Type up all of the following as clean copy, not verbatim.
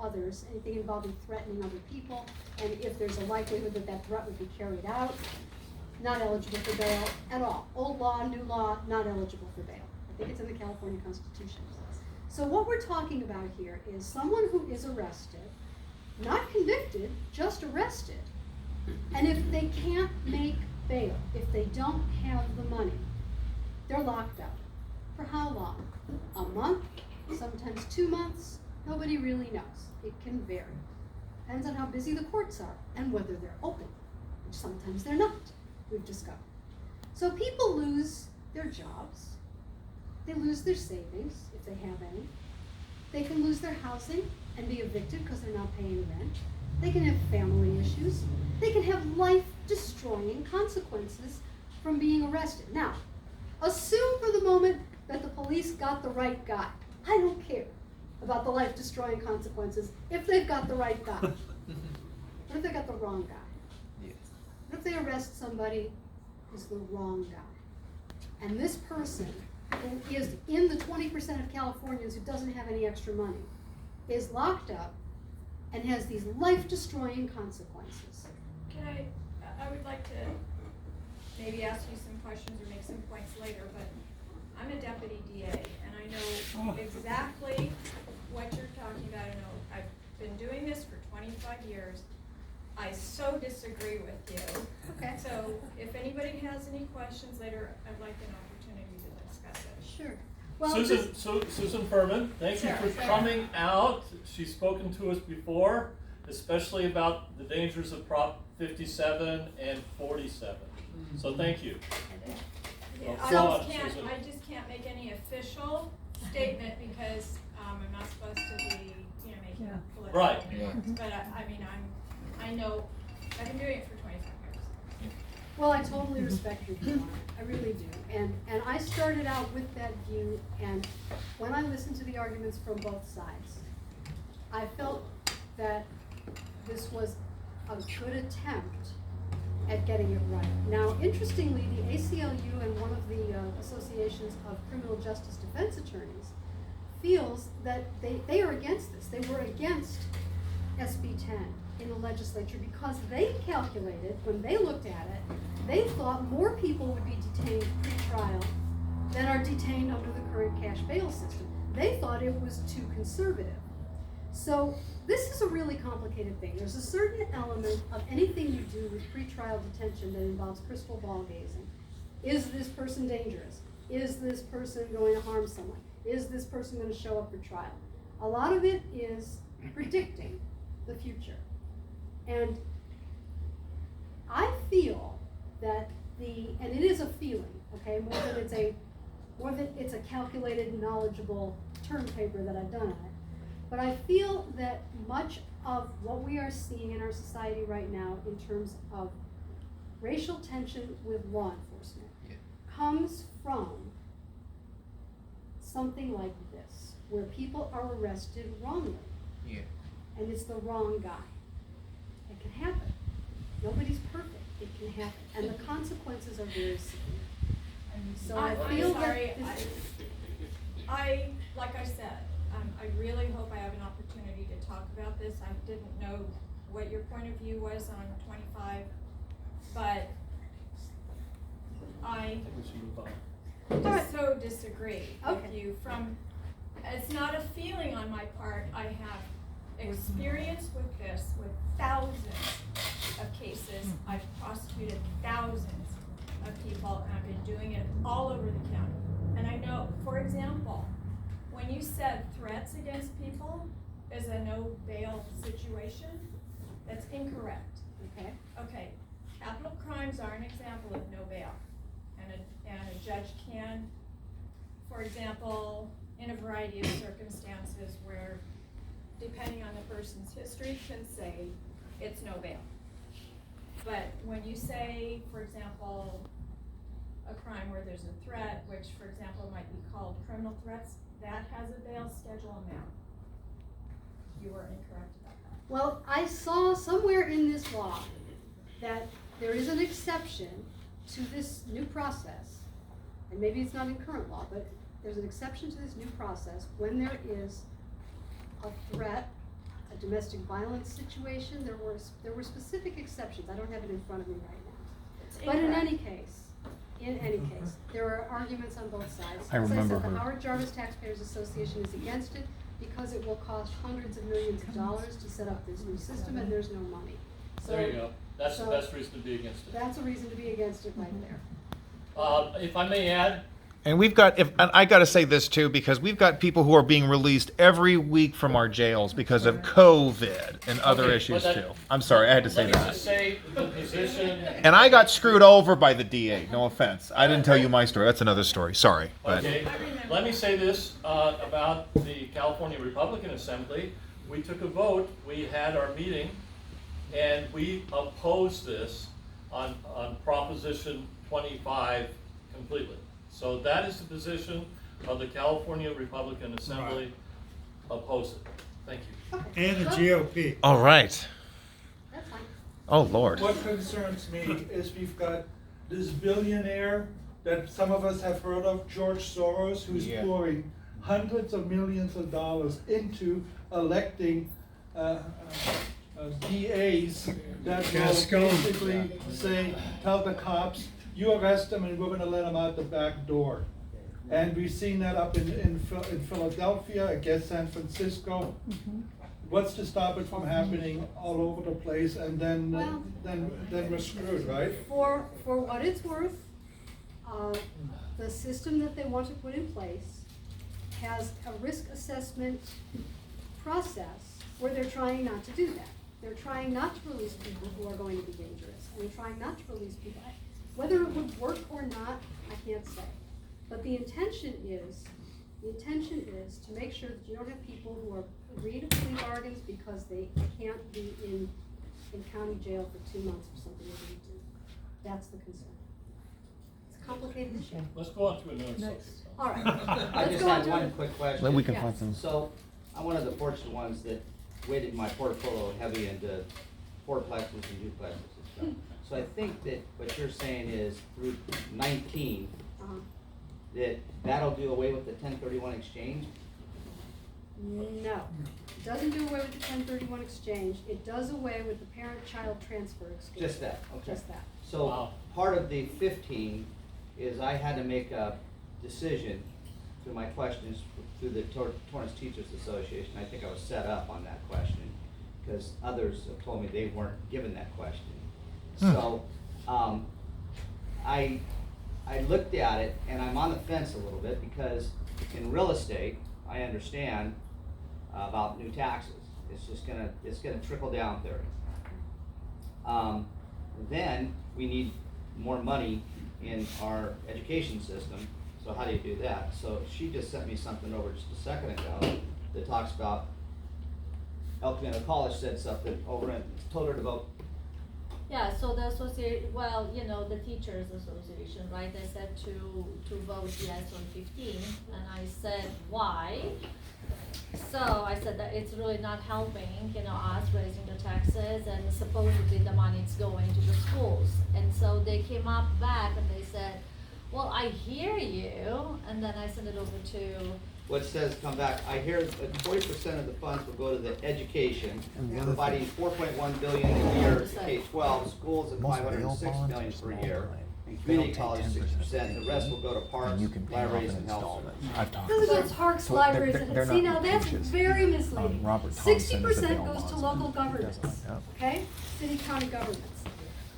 others, anything involving threatening other people, and if there's a likelihood that that threat would be carried out, not eligible for bail at all. Old law, new law, not eligible for bail. I think it's in the California Constitution. So what we're talking about here is someone who is arrested, not convicted, just arrested, and if they can't make bail, if they don't have the money, they're locked up. For how long? A month, sometimes 2 months, nobody really knows. It can vary. Depends on how busy the courts are and whether they're open, which sometimes they're not, we've discovered. So people lose their jobs, they lose their savings, if they have any. They can lose their housing and be evicted because they're not paying rent. They can have family issues. They can have life-destroying consequences from being arrested. Now, assume for the moment that the police got the right guy. I don't care about the life-destroying consequences if they've got the right guy. What if they got the wrong guy? Yes. What if they arrest somebody who's the wrong guy? And this person, who is in the 20% of Californians who doesn't have any extra money, is locked up and has these life-destroying consequences. I would like to maybe ask you some questions or make some points later, but I'm a deputy DA and I know exactly what you're talking about. I know I've been doing this for 25 years. I so disagree with you. Okay. So if anybody has any questions later, I'd like an opportunity to discuss it. Sure. Well, Susan Furman, thank you Sarah, for coming out. She's spoken to us before, especially about the dangers of Prop 57 and 47. So thank you. Yeah, Well, I just can't make any official statement because I'm not supposed to be, making political Right. remarks. But I know, I've been doing it for 25 years. Well, I totally respect your view on it. I really do. And I started out with that view, and when I listened to the arguments from both sides, I felt that this was a good attempt at getting it right. Now, interestingly, the ACLU and one of the associations of criminal justice defense attorneys feels that they are against this. They were against SB 10 in the legislature because they calculated, when they looked at it, they thought more people would be detained pre-trial than are detained under the current cash bail system. They thought it was too conservative. So this is a really complicated thing. There's a certain element of anything you do with pretrial detention that involves crystal ball gazing. Is this person dangerous? Is this person going to harm someone? Is this person going to show up for trial? A lot of it is predicting the future. And I feel that and it is a feeling, okay, more than it's a calculated, knowledgeable term paper that I've done on it. But I feel that much of what we are seeing in our society right now in terms of racial tension with law enforcement comes from something like this, where people are arrested wrongly. Yeah. And it's the wrong guy. It can happen. Nobody's perfect. It can happen. And the consequences are very severe. So I feel I'm sorry. that Like I said, I really hope I have an opportunity to talk about this. I didn't know what your point of view was on 25, but I think we should move on. just so disagree Okay. with you. It's not a feeling on my part. I have experience with this, with thousands of cases. I've prosecuted thousands of people, and I've been doing it all over the county. And I know, for example, when you said threats against people is a no bail situation, that's incorrect. okay. Okay, capital crimes are an example of no bail. And a judge can, for example, in a variety of circumstances where, depending on the person's history, can say it's no bail. But when you say, for example, a crime where there's a threat, which for example might be called criminal threats, that has a bail schedule amount. You were incorrect about that. Well, I saw somewhere in this law that there is an exception to this new process, and maybe it's not in current law, but there's an exception to this new process when there is a threat, a domestic violence situation, there were specific exceptions. I don't have it in front of me right now. It's But in incorrect. any case, there are arguments on both sides. I remember As I said, her. the Howard Jarvis Taxpayers Association is against it because it will cost hundreds of millions of dollars to set up this new system, and there's no money. So There you go. That's the so best reason to be against it. that's a reason to be against it right there. If I may add, And we've got, and I got to say this too, because we've got people who are being released every week from our jails because of COVID and other Okay, issues but too. that- I'm sorry, I had to say let me just that. say the position. And I got screwed over by the DA. No offense. I didn't tell you my story. That's another story. Sorry. But Okay, I remember. let me say this about the California Republican Assembly. We took a vote, we had our meeting, and we opposed this on Proposition 25 completely. So that is the position of the California Republican Assembly. Oppose it. Thank you. Okay. And the GOP. all right. That's fine. Oh Lord. What concerns me is we've got this billionaire that some of us have heard of, George Soros, who's Yeah. pouring hundreds of millions of dollars into electing DAs that will basically say, tell the cops, you arrest them and we're gonna let them out the back door. And we've seen that up in Philadelphia, I guess San Francisco. What's to stop it from happening all over the place, and Well- then we're screwed, right? For what it's worth, the system that they want to put in place has a risk assessment process where they're trying not to do that. They're trying not to release people who are going to be dangerous, and they're trying not to release people. Whether it would work or not, I can't say. But the intention is to make sure that you don't have people who are agreed to plea bargains because they can't be in county jail for 2 months for something they didn't do. That's the concern. It's a complicated issue. Let's go on to another subject. All right. I Let's just go on had to one it. quick question. Then we can Yes. find some. So, I'm one of the fortunate ones that weighted my portfolio heavy into fourplexes and duplexes and stuff. So I think that what you're saying is through 19, Uh-huh. that'll do away with the 1031 exchange? No, it doesn't do away with the 1031 exchange. It does away with the parent-child transfer exchange. Just that, okay. Just that. So, Wow. part of the 15 is I had to make a decision through my questions through the Torrance Teachers Association. I think I was set up on that question, because others have told me they weren't given that question. So, I looked at it, and I'm on the fence a little bit, because in real estate, I understand about new taxes. It's gonna trickle down theory. Then we need more money in our education system, so how do you do that? So she just sent me something over just a second ago that talks about, El Camino College said something over and told her to vote. Yeah, so the the teachers association, right, they said to vote yes on 15, and I said, why? So I said that it's really not helping, us raising the taxes, and supposedly the money's going to the schools. And so they came up back and they said, well, I hear you, and then I sent it over to, What says, come back, I hear that 40% of the funds will go to the education, providing 4.1 billion a year to K-12, schools at Most 506 bail million bonds are per small year, time. and They don't community take college 60%, the rest will go to parks, And you can pay off libraries, an and health installment. services. I've talked Those to are them. parks, So libraries, they're and see, not now that's coaches. very misleading. Robert Thompson is the 60% bail goes to bondsman. local He does governments, that, yeah. okay? City, county governments.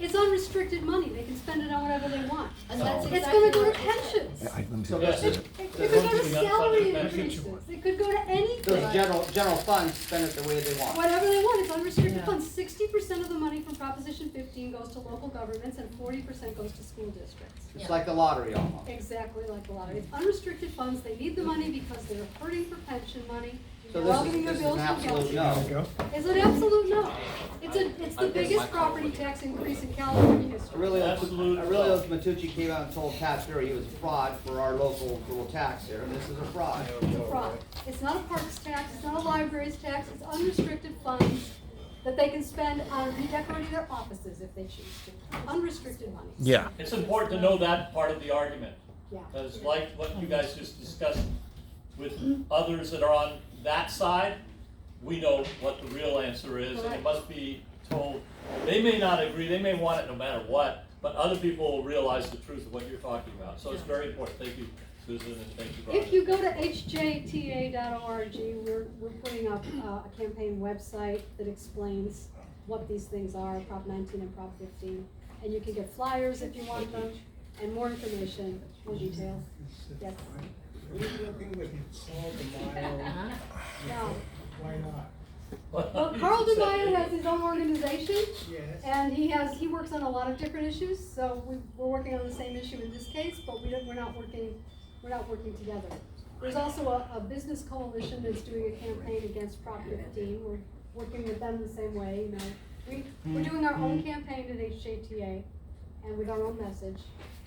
It's unrestricted money. They can spend it on whatever they want. and that's It's exactly gonna go to what it said. pensions. Let me So see. this is- It could go to Those salary unfunded increases. pensions. It could go to anything. Those general funds spend it the way they want. Whatever they want, it's unrestricted Yeah. funds. 60% of the money from Proposition 15 goes to local governments and 40% goes to school districts. It's Yeah. like the lottery almost. Exactly like the lottery. It's unrestricted funds. They need the money because they're hurting for pension money. So They're this all is, getting their this is an bills from absolute council. no. It's an absolute no. It's the biggest property tax increase in California I history. really Absolute hope Matucci came out and told Pat Fury he was a fraud for our local tax here, and this is a fraud. It's a fraud. It's not a parks tax, it's not a libraries tax, it's unrestricted funds that they can spend on redecorating their offices if they choose to. Unrestricted money. Yeah. It's important to know that part of the argument, Yeah. because like what you guys just discussed with others that are on that side, we know what the real answer is, and it Correct. must be told. They may not agree, they may want it no matter what, but other people will realize the truth of what you're talking about. So it's very important. Thank you, Susan, and thank you, Brian. If you go to hjta.org, we're putting up a campaign website that explains what these things are, Prop 19 and Prop 15. And you can get flyers if you want them, and more information, more details. Yes. Are you working with Carl DeMaio? No. Why not? Well, Carl DeMaio has his own organization, Yes. and he works on a lot of different issues. So we're working on the same issue in this case, but we're not working together. There's also a business coalition that's doing a campaign against Prop 15. We're working with them the same way. You know, we're doing our own campaign at HJTA, and with our own message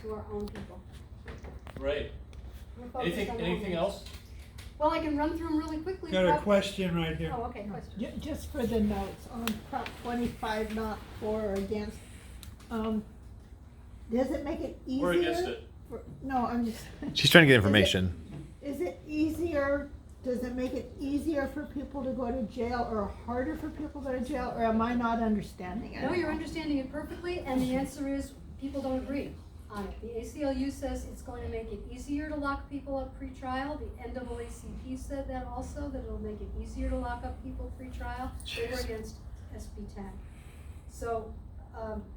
to our own people. Great. We're focused on our own Anything message. else? Well, I can run through them really quickly. Got a Prop- question right here. Oh, okay, question. Just for the notes, on Prop 25, not for or against, does it make it easier? We're against it. No, I'm just. She's trying to get information. Is it easier, does it make it easier for people to go to jail or harder for people to go to jail, or am I not understanding it? No, you're understanding it perfectly, and the answer is people don't agree on it. The ACLU says it's going to make it easier to lock people up pre-trial. The NAACP said that also, that it'll make it easier to lock up people pre-trial. They were against SB 10. So,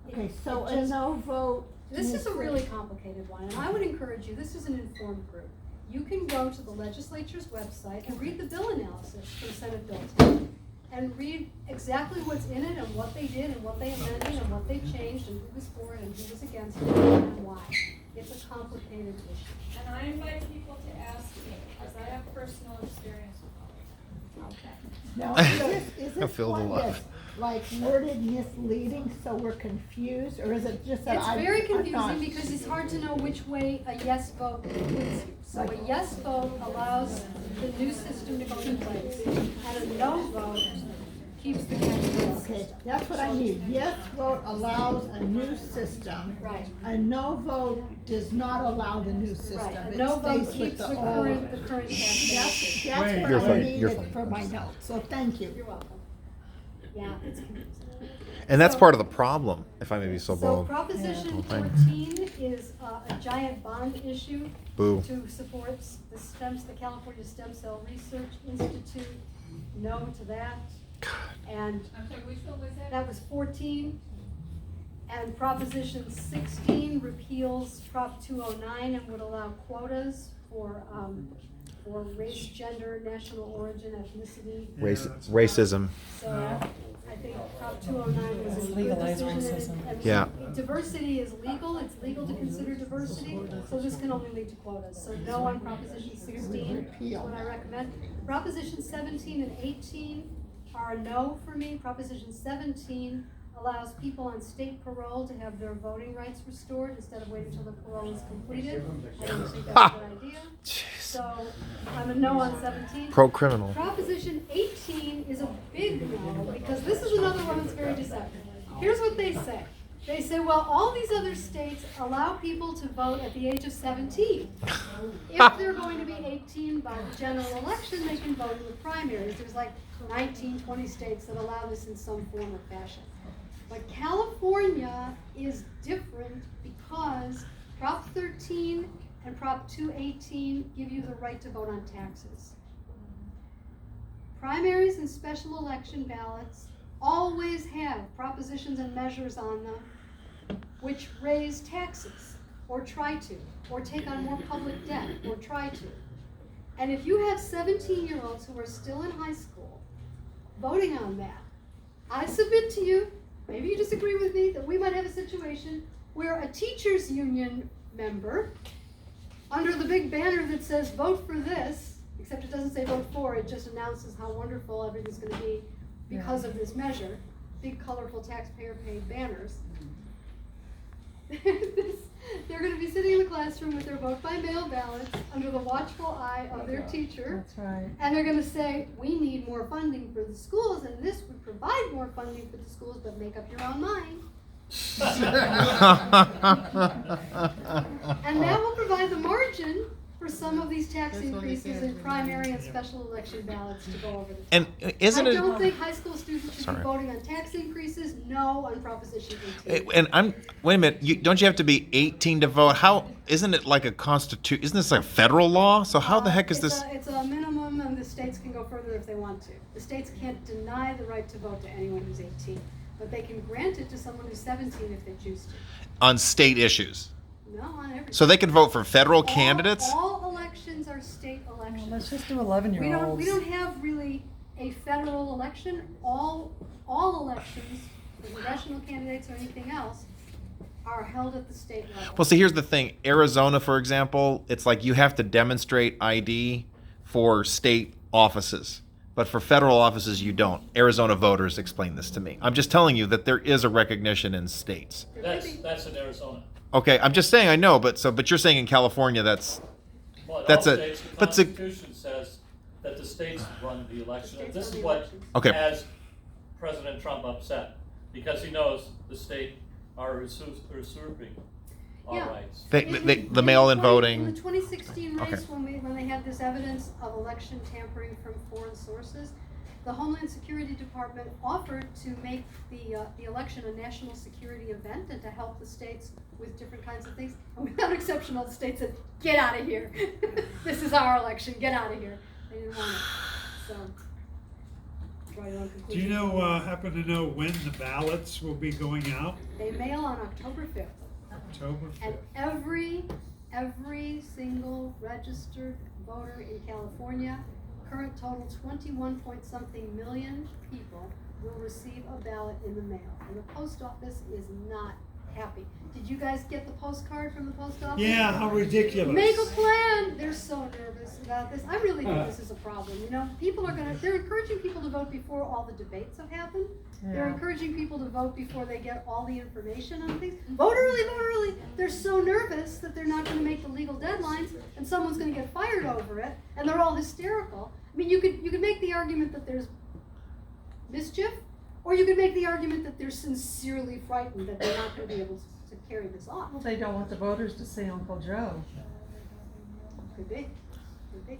Okay, so it a just- no vote. This is a means really complicated one, and I would encourage you, this is an informed group. You can go to the legislature's website and read the bill analysis from Senate Bill 10, and read exactly what's in it and what they did and what they amended and what they changed and who was for it and who was against it and why. It's a complicated issue. And I invite people to ask me, because I have personal experience with all of that. Now, is I this feel the one love. that's like worded misleading, so we're confused, or is it just that It's I'm very not- confusing because it's hard to know which way a yes vote puts you. So a yes vote allows the new system to go into place, and a no vote keeps the current Okay, system. that's what I need. Yes vote allows a new system. Right. A no vote does not allow the new system. Right, a It no vote stays with keeps the old. current tax That's basis. Wait. what You're I fine, you're needed fine. for my notes, so thank you. You're welcome. Yeah, it's confusing. And that's So- part of the problem, if I may be so So bold. Proposition thank- 14 is a giant bond issue Boo. to support the California Stem Cell Research Institute. No to that. And I'm sorry, which one was that? that was 14. And Proposition 16 repeals Prop 209 and would allow quotas for race, gender, national origin, ethnicity. Racism. So I think Prop 209 was a good Legalize decision. racism. And Yeah. Diversity is legal, it's legal to consider diversity, so this can only lead to quotas. So no on Proposition 16 is what I recommend. Proposition 17 and 18 are a no for me. Proposition 17 allows people on state parole to have their voting rights restored instead of waiting until the parole is completed. I don't think that's a good idea. So I'm a no on 17. Pro-criminal. Proposition 18 is a big no, because this is another one that's very deceptive. Here's what they say. They say, well, all these other states allow people to vote at the age of 17. If they're going to be 18 by the general election, they can vote in the primaries. There's like 19, 20 states that allow this in some form or fashion. But California is different because Prop 13 and Prop 218 give you the right to vote on taxes. Primaries and special election ballots always have propositions and measures on them which raise taxes, or try to, or take on more public debt, or try to. And if you have 17-year-olds who are still in high school voting on that, I submit to you, maybe you disagree with me, that we might have a situation where a teachers union member, under the big banner that says vote for this, except it doesn't say vote for, it just announces how wonderful everything's gonna be because of this measure, big colorful taxpayer paid banners. They're gonna be sitting in the classroom with their vote by mail ballots under the watchful eye of their teacher. That's right. And they're gonna say, we need more funding for the schools, and this would provide more funding for the schools, but make up your own mind. And that will provide the margin for some of these tax increases in primary and special election ballots to go over the top. And isn't I it? don't think high school students should Sorry. be voting on tax increases, no on Proposition 18. And wait a minute. Don't you have to be 18 to vote? How isn't it like a constitution? Isn't this like a federal law? So how the heck is this? It's a minimum, and the states can go further if they want to. The states can't deny the right to vote to anyone who's 18, but they can grant it to someone who's 17 if they choose to. On state issues? No, on everything. So they can vote for federal candidates? All elections are state elections. Let's just do 11-year-olds. We don't have really a federal election. All elections, for congressional candidates or anything else, are held at the state level. Well, see, here's the thing. Arizona, for example, it's like you have to demonstrate ID for state offices. But for federal offices, you don't. Arizona voters explained this to me. I'm just telling you that there is a recognition in states. That's in Arizona. Okay, I'm just saying I know, but you're saying in California that's Well, in That's all a- states, the but the- Constitution says that the states run the election. And States this run is the what elections. Okay. has President Trump upset, because he knows the state are usurping our Yeah. rights. the mail-in voting. In the 2016 race, Okay. when they had this evidence of election tampering from foreign sources, the Homeland Security Department offered to make the election a national security event and to help the states with different kinds of things. And without exception, all the states said, "Get out of here! This is our election. Get out of here." They didn't want it. So, draw your own Do conclusion. you know, happen to know when the ballots will be going out? They mail on October 5th. October And 5th. every single registered voter in California, current total 21 point something million people, will receive a ballot in the mail. And the post office is not happy. Did you guys get the postcard from the post office? Yeah, how ridiculous. Make a plan. They're so nervous about this. I really think this is a problem. You know, they're encouraging people to vote before all the debates have happened. They're Yeah. encouraging people to vote before they get all the information on things. Vote early, vote early. They're so nervous that they're not going to make the legal deadlines, and someone's going to get fired over it, and they're all hysterical. I mean, you could make the argument that there's mischief, or you could make the argument that they're sincerely frightened that they're not going to be able to carry this off. Well, they don't want the voters to see Uncle Joe. Could be. Could be.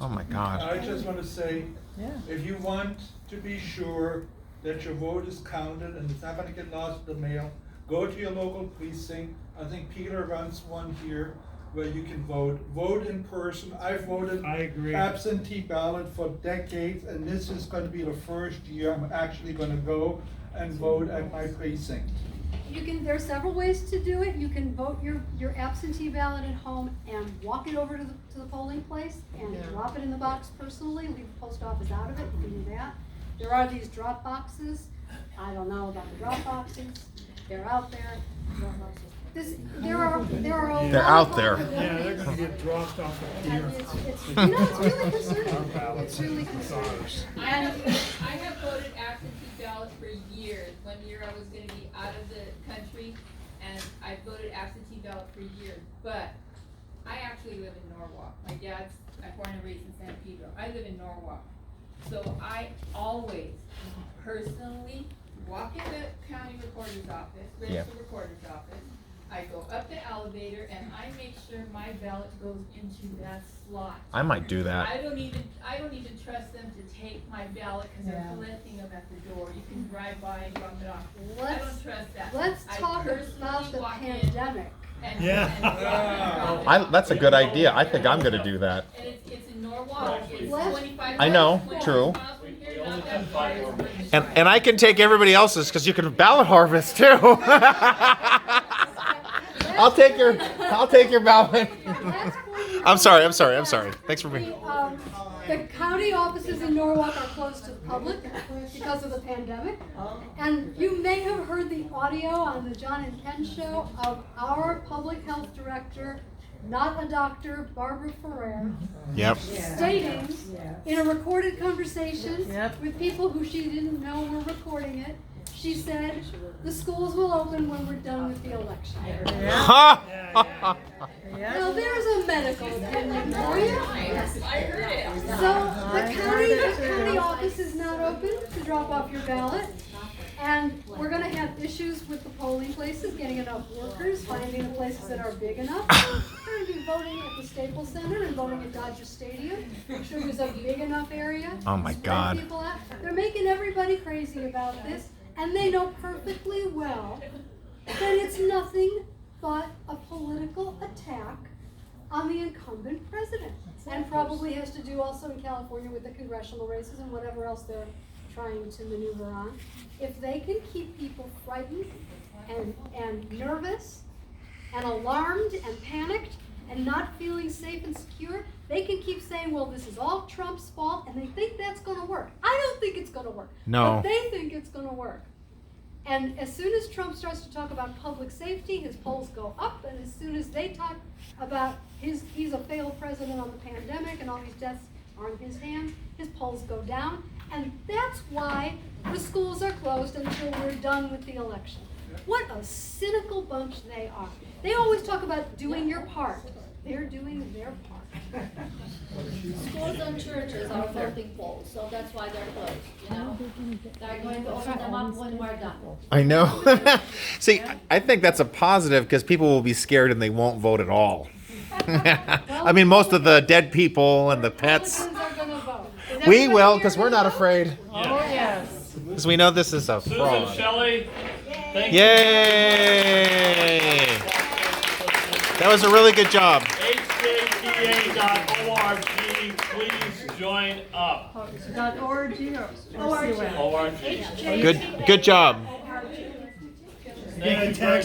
Oh my God. I just want to say, Yeah. if you want to be sure that your vote is counted and it's not gonna get lost in the mail, go to your local precinct. I think Peter runs one here where you can vote. Vote in person. I've voted I agree. absentee ballot for decades, and this is gonna be the first year I'm actually gonna go and vote at my precinct. There are several ways to do it. You can vote your absentee ballot at home and walk it over to the polling place and drop it in the box personally, leave the post office out of it. You can do that. There are these drop boxes. I don't know about the drop boxes. They're out there. There are a They're lot out of there. possibilities. Yeah, they're gonna get dropped off at And here. it's really concerning. Our ballots It's really and concerning. ours. I have voted absentee ballot for years. One year I was gonna be out of the country, and I voted absentee ballot for years. But I actually live in Norwalk. My dad's, I'm born and raised in San Pedro. I live in Norwalk. So I always personally walk in the county recorder's office, register recorder's office. I go up the elevator and I make sure my ballot goes into that slot. I might do that. I don't even trust them to take my ballot because they're collecting them at the door. You can drive by and drop it off. I don't trust that. Let's I talk personally about the walk in pandemic. and- Yeah. and drop it That's a good idea. I think I'm gonna do that. and it's in Norwalk, it's Let's- 25. I know, 25 true. miles from here, We not only that have far. 5 more minutes. And I can take everybody else's because you can ballot harvest too. I'll take your ballot. I'm sorry. Thanks for being. The county offices in Norwalk are closed to the public because of the pandemic. And you may have heard the audio on the John and Ken show of our public health director, not a doctor, Barbara Ferrer, Yep. stating in a recorded conversation Yep. with people who she didn't know were recording it, she said, "The schools will open when we're done with the election." Ha! Now, there's a medical opinion for you. I heard it. So the county office is not open to drop off your ballot. And we're gonna have issues with the polling places, getting enough workers, finding the places that are big enough. We're gonna be voting at the Staples Center and voting at Dodger Stadium. Make sure there's a big enough area. Oh my Spread God. people out. They're making everybody crazy about this, and they know perfectly well that it's nothing but a political attack on the incumbent president. And probably has to do also in California with the congressional races and whatever else they're trying to maneuver on. If they can keep people frightened and nervous and alarmed and panicked and not feeling safe and secure, they can keep saying, well, this is all Trump's fault, and they think that's gonna work. I don't think it's gonna work. No. But they think it's gonna work. And as soon as Trump starts to talk about public safety, his polls go up, and as soon as they talk about he's a failed president on the pandemic and all these deaths are in his hands, his polls go down. And that's why the schools are closed until we're done with the election. What a cynical bunch they are. They always talk about doing your part. They're doing their part. Schools and churches are voting polls, so that's why they're closed, you know? They're going to open them up when we're done. I know. See, I think that's a positive because people will be scared and they won't vote at all. I mean, most of the dead people and the pets. Republicans are gonna vote. Is We everybody will here because we're gonna not vote? afraid. Oh, yes. Because we know this is a Susan fraud. Shelley, thank you. Yay! That was a really good job. HJTA.org, please join up. .org or ORG. Good job. Thank you very